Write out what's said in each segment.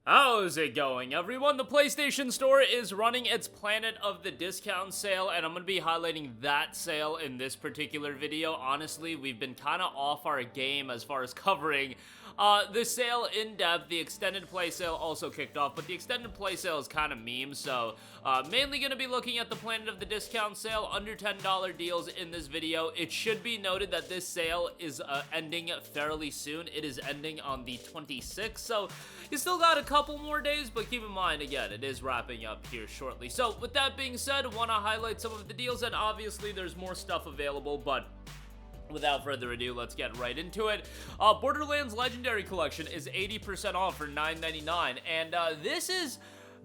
How's it going, everyone? The PlayStation Store is running its Planet of the Discount sale, and I'm going to be highlighting that sale in this particular video. Honestly, we've been kind of off our game as far as covering the sale in depth. The extended play sale also kicked off, but the extended play sale is kind of meme, so mainly going to be looking at the Planet of the Discount sale, under $10 deals in this video. It should be noted that this sale is ending fairly soon. It is ending on the 26th, so you still got a couple more days, but keep in mind, again, it is wrapping up here shortly. So with that being said, I want to highlight some of the deals, and obviously there's more stuff available, but without further ado, let's get right into it. Borderlands Legendary Collection is 80% off for $9.99, and this is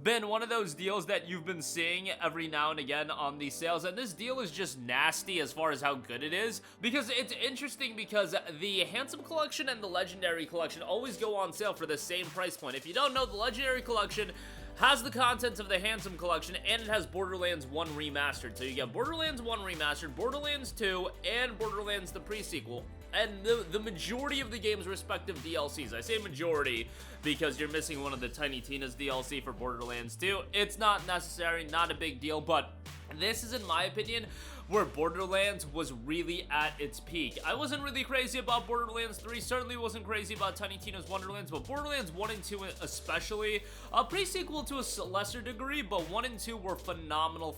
been one of those deals that you've been seeing every now and again on these sales, and this deal is just nasty as far as how good it is, because it's interesting because the Handsome Collection and the Legendary Collection always go on sale for the same price point. If you don't know, the Legendary Collection has the contents of the Handsome Collection, and it has Borderlands 1 Remastered. So you get Borderlands 1 Remastered, Borderlands 2, and Borderlands the pre-sequel, and the majority of the game's respective DLCs. I say majority because you're missing one of the Tiny Tina's DLC for Borderlands 2. It's not necessary, not a big deal, but this is, in my opinion, where Borderlands was really at its peak. I wasn't really crazy about Borderlands 3, certainly wasn't crazy about Tiny Tina's Wonderlands, but Borderlands 1 and 2 especially, a pre-sequel to a lesser degree, but 1 and 2 were phenomenal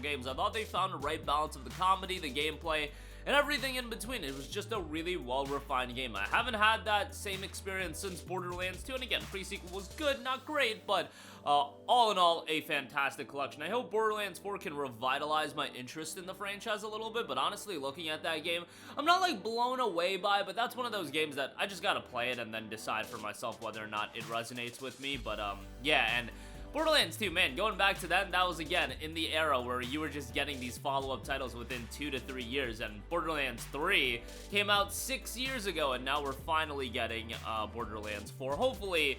games. I thought they found the right balance of the comedy, the gameplay, and everything in between. It was just a really well-refined game. I haven't had that same experience since Borderlands 2, and again, pre-sequel was good, not great, but all in all, a fantastic collection. I hope Borderlands 4 can revitalize my interest in the franchise a little bit, but honestly, looking at that game, I'm not, like, blown away by it, but that's one of those games that I just gotta play it and then decide for myself whether or not it resonates with me, but, yeah, and Borderlands 2, man, going back to that was, again, in the era where you were just getting these follow-up titles within 2 to 3 years, and Borderlands 3 came out 6 years ago, and now we're finally getting Borderlands 4. Hopefully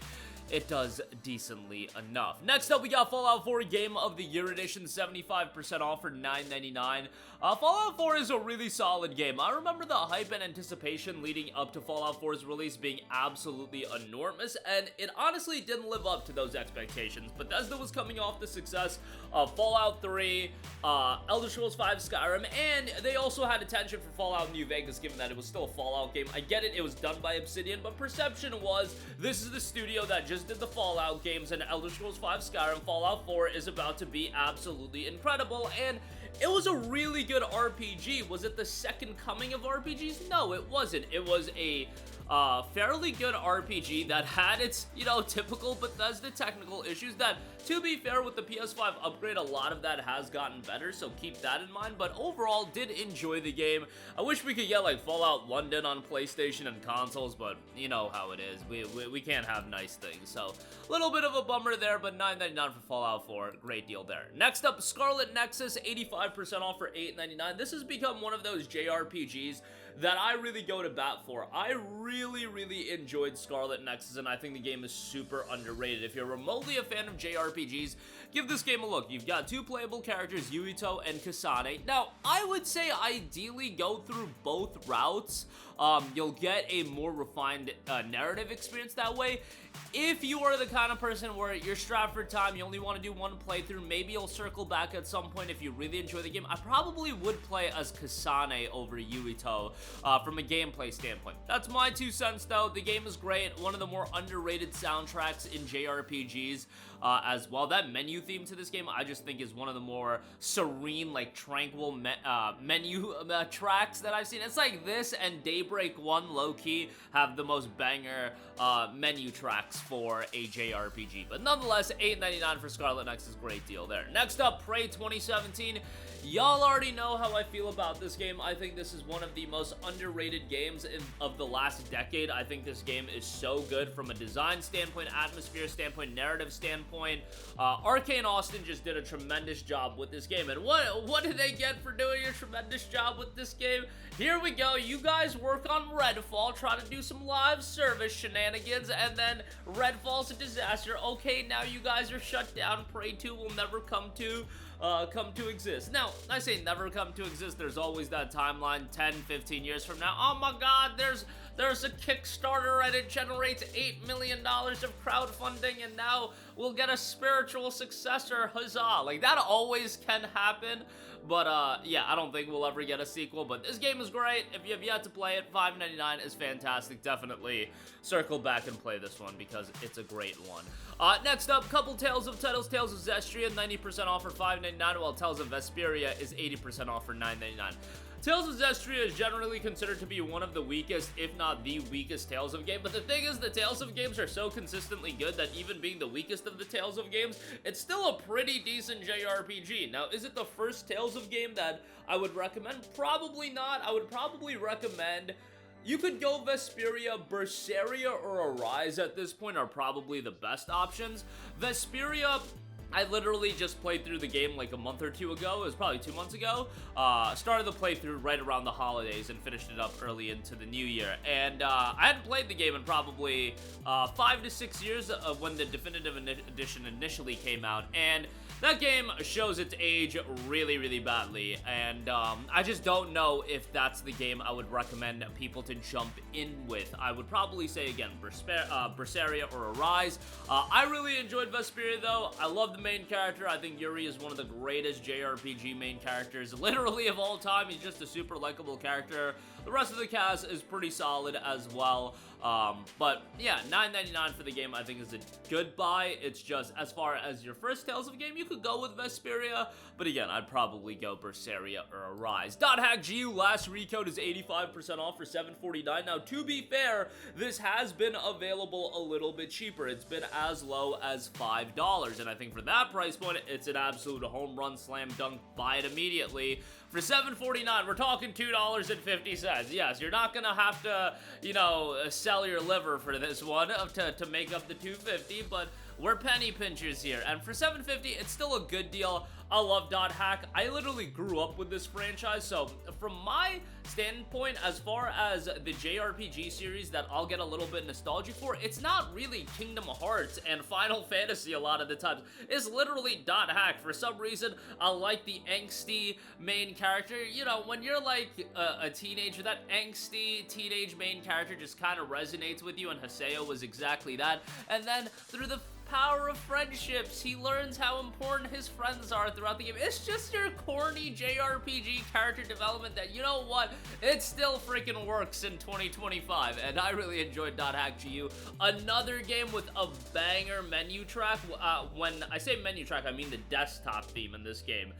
it does decently enough. Next up, we got Fallout 4 Game of the Year Edition, 75% off for $9.99. Fallout 4 is a really solid game. I remember the hype and anticipation leading up to Fallout 4's release being absolutely enormous, and it honestly didn't live up to those expectations. Bethesda was coming off the success of Fallout 3, Elder Scrolls 5 Skyrim, and they also had attention for Fallout New Vegas, given that it was still a Fallout game. I get it, it was done by Obsidian, but perception was, this is the studio that just did the Fallout games, and Elder Scrolls 5 Skyrim. Fallout 4 is about to be absolutely incredible, and it was a really good RPG. Was it the second coming of RPGs? No, it wasn't. It was a fairly good RPG that had its, typical Bethesda technical issues that, to be fair, with the PS5 upgrade, a lot of that has gotten better, so keep that in mind, but overall, did enjoy the game. I wish we could get, like, Fallout London on PlayStation and consoles, but you know how it is. We can't have nice things, so a little bit of a bummer there, but $9.99 for Fallout 4, great deal there. Next up, Scarlet Nexus, 85% off for $8.99. This has become one of those JRPGs that I really go to bat for. I really enjoyed Scarlet Nexus, and I think the game is super underrated. If you're remotely a fan of JRPGs, give this game a look. You've got two playable characters, Yuito and Kasane. Now, I would say ideally go through both routes. You'll get a more refined narrative experience that way. If you are the kind of person where you're strapped for time, you only want to do one playthrough, maybe you'll circle back at some point if you really enjoy the game. I probably would play as Kasane over Yuito from a gameplay standpoint. That's my 2 cents though. The game is great. One of the more underrated soundtracks in JRPGs as well. That menu theme to this game I just think is one of the more serene, like tranquil menu tracks that I've seen. It's like this and Daybreak 1 low-key have the most banger menu tracks for a JRPG. But nonetheless, $8.99 for Scarlet Nexus, great deal there. Next up, Prey 2017. Y'all already know how I feel about this game. I think this is one of the most underrated games of the last decade. I think this game is so good from a design standpoint, atmosphere standpoint, narrative standpoint. Arcane Austin just did a tremendous job with this game. And what did they get for doing a tremendous job with this game? Here we go. You guys work on Redfall, try to do some live service shenanigans, and then Redfall's a disaster. Okay, now you guys are shut down. Prey 2 will never come to come to exist. Now, I say never come to exist. There's always that timeline 10, 15 years from now. Oh my god, there's a Kickstarter and it generates $8 million of crowdfunding and now we'll get a spiritual successor, huzzah. Like, that always can happen, but yeah, I don't think we'll ever get a sequel, but this game is great. If you have yet to play it, $5.99 is fantastic. Definitely circle back and play this one because it's a great one. Next up, couple Tales of titles. Tales of Zestiria, 90% off for $5.99, while Tales of Vesperia is 80% off for $9.99. Tales of Zestiria is generally considered to be one of the weakest, if not the weakest Tales of game, but the thing is, the Tales of games are so consistently good that even being the weakest of the Tales of games, it's still a pretty decent JRPG. Now, is it the first Tales of game that I would recommend? Probably not. I would probably recommend... You could go Vesperia, Berseria, or Arise at this point are probably the best options. Vesperia... I literally just played through the game like a month or two ago. It was probably 2 months ago. Started the playthrough right around the holidays and finished it up early into the new year. And I hadn't played the game in probably 5 to 6 years when the definitive edition initially came out. And that game shows its age really, really badly, and I just don't know if that's the game I would recommend people to jump in with. I would probably say, again, Berseria or Arise. I really enjoyed Vesperia, though. I love the main character. I think Yuri is one of the greatest JRPG main characters, literally, of all time. He's just a super likable character. The rest of the cast is pretty solid as well. But yeah, $9.99 for the game I think is a good buy. It's just, as far as your first Tales of game, you could go with Vesperia, but again, I'd probably go Berseria or Arise. .hack.gu last Recode is 85% off for $7.49. Now, to be fair, this has been available a little bit cheaper. It's been as low as $5, and I think for that price point, it's an absolute home run, slam dunk, buy it immediately. For $7.49, we're talking $2.50. Yes, you're not gonna have to, you know, sell your liver for this one to make up the $2.50, but we're penny pinchers here. And for $7.50, it's still a good deal. I love .hack. I literally grew up with this franchise, so from my standpoint, as far as the JRPG series that I'll get a little bit nostalgic for, it's not really Kingdom Hearts and Final Fantasy a lot of the times. It's literally .hack. For some reason, I like the angsty main character. You know, when you're like a teenager, that angsty teenage main character just kind of resonates with you, and Haseo was exactly that. And then through the power of friendships, he learns how important his friends are throughout the game. It's just your corny JRPG character development that, you know what, it still freaking works in 2025, and I really enjoyed .hack.gu. Another game with a banger menu track. When I say menu track, I mean the desktop theme in this game.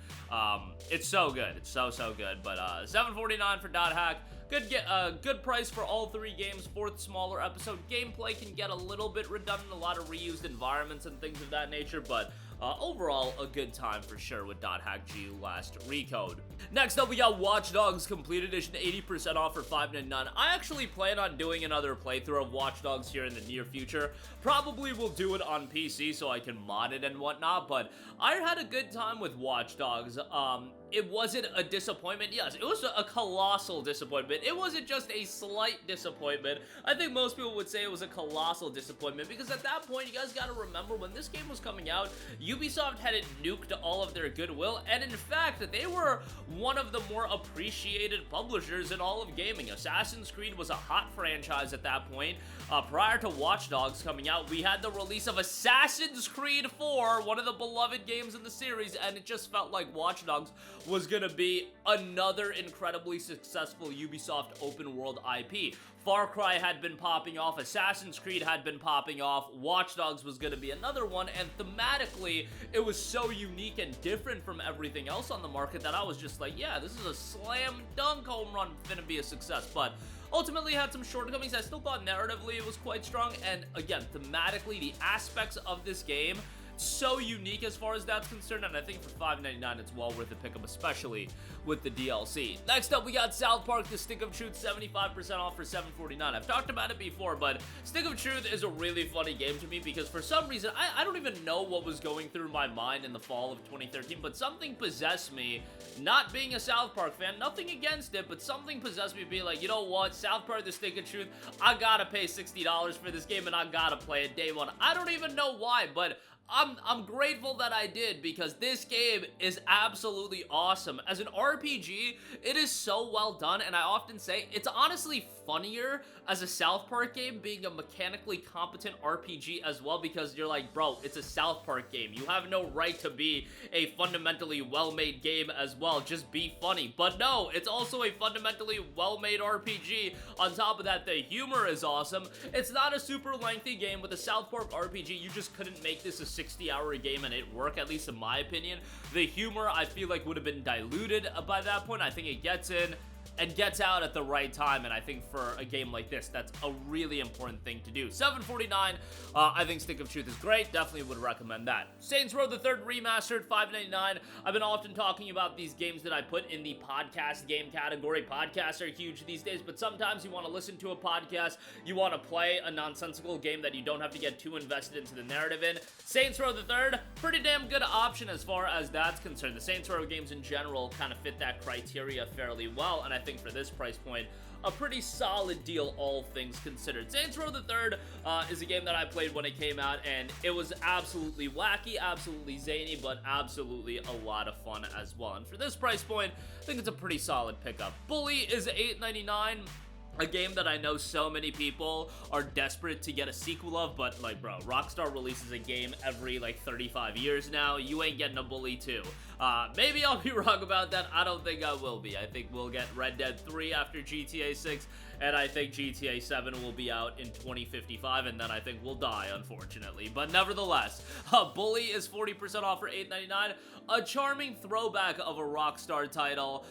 It's so good. It's so good. But $7.49 for .hack. Good price for all three games. Fourth smaller episode. Gameplay can get a little bit redundant, a lot of reused environments and things of that nature, but overall, a good time for sure with .hack.gu last Recode. Next up, we got Watch Dogs Complete Edition, 80% off for $5.99. I actually plan on doing another playthrough of Watch Dogs here in the near future. Probably will do it on PC so I can mod it and whatnot, but I had a good time with Watch Dogs. It wasn't a disappointment. Yes, it was a colossal disappointment. It wasn't just a slight disappointment. I think most people would say it was a colossal disappointment because at that point, you guys gotta remember when this game was coming out, Ubisoft had nuked all of their goodwill, and in fact, they were one of the more appreciated publishers in all of gaming. Assassin's Creed was a hot franchise at that point. Prior to Watch Dogs coming out, we had the release of Assassin's Creed 4, one of the beloved games in the series, and it just felt like Watch Dogs was gonna be another incredibly successful Ubisoft open world IP. Far Cry had been popping off, Assassin's Creed had been popping off, Watch Dogs was gonna be another one, and thematically, it was so unique and different from everything else on the market that I was just like, yeah, this is a slam dunk home run, finna be a success, but ultimately had some shortcomings. I still thought narratively it was quite strong, and again, thematically, the aspects of this game, so unique as far as that's concerned, and I think for $5.99 it's well worth a pickup, especially with the DLC. Next up, we got South Park The Stick of Truth, 75% off for $7.49. I've talked about it before, but Stick of Truth is a really funny game to me because for some reason, I don't even know what was going through my mind in the fall of 2013, but something possessed me, not being a South Park fan, nothing against it, but something possessed me being like, you know what, South Park The Stick of Truth, I gotta pay $60 for this game and I gotta play it day one. I don't even know why, but I'm grateful that I did, because this game is absolutely awesome. As an RPG, it is so well done, and I often say it's honestly funnier as a South Park game, being a mechanically competent RPG as well, because you're like, bro, it's a South Park game. You have no right to be a fundamentally well-made game as well. Just be funny. But no, it's also a fundamentally well-made RPG. On top of that, the humor is awesome. It's not a super lengthy game. With a South Park RPG, you just couldn't make this a 60-hour game and it work, at least in my opinion. The humor, I feel like, would have been diluted by that point. I think it gets in and gets out at the right time, and I think for a game like this, that's a really important thing to do. $7.49, I think Stick of Truth is great. Definitely would recommend that. Saints Row the Third Remastered, $5.99. I've been often talking about these games that I put in the podcast game category. Podcasts are huge these days, but sometimes you want to listen to a podcast, you want to play a nonsensical game that you don't have to get too invested into the narrative in. Saints Row the Third, pretty damn good option as far as that's concerned. The Saints Row games in general kind of fit that criteria fairly well, and I think for this price point, a pretty solid deal, all things considered. Saints Row the Third is a game that I played when it came out, and it was absolutely wacky, absolutely zany, but absolutely a lot of fun as well. And for this price point, I think it's a pretty solid pickup. Bully is $8.99. A game that I know so many people are desperate to get a sequel of, but like, bro, Rockstar releases a game every like 35 years now. You ain't getting a Bully 2. Maybe I'll be wrong about that. I don't think I will be. I think we'll get Red Dead 3 after GTA 6, and I think GTA 7 will be out in 2055, and then I think we'll die, unfortunately. But nevertheless, Bully is 40% off for $8.99. A charming throwback of a Rockstar title.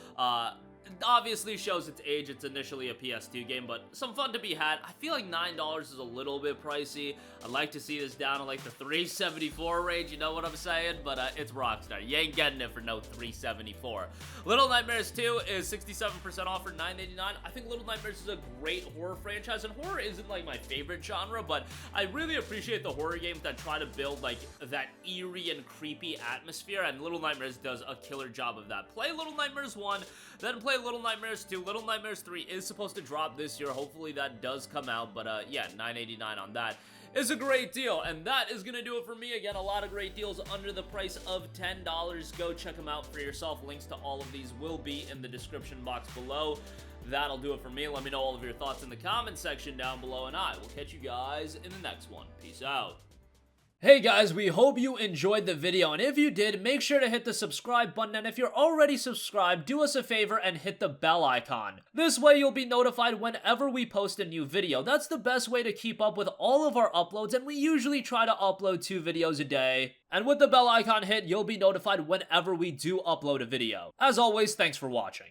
Obviously shows its age. It's initially a PS2 game, but some fun to be had. I feel like $9 is a little bit pricey. I'd like to see this down to like the $3.74 range, you know what I'm saying? But it's Rockstar. You ain't getting it for no $3.74. Little Nightmares 2 is 67% off for $9.89. I think Little Nightmares is a great horror franchise, and horror isn't like my favorite genre, but I really appreciate the horror games that try to build like that eerie and creepy atmosphere, and Little Nightmares does a killer job of that. Play Little Nightmares 1, then play Little Nightmares 2. Little Nightmares 3 is supposed to drop this year. Hopefully that does come out, but yeah, $9.89 on that is a great deal. And that is gonna do it for me. Again, a lot of great deals under the price of $10. Go check them out for yourself. Links to all of these will be in the description box below. That'll do it for me. Let me know all of your thoughts in the comment section down below, and I will catch you guys in the next one. Peace out. Hey guys, we hope you enjoyed the video, and if you did, make sure to hit the subscribe button, and if you're already subscribed, do us a favor and hit the bell icon. This way you'll be notified whenever we post a new video. That's the best way to keep up with all of our uploads, and we usually try to upload 2 videos a day. And with the bell icon hit, you'll be notified whenever we do upload a video. As always, thanks for watching.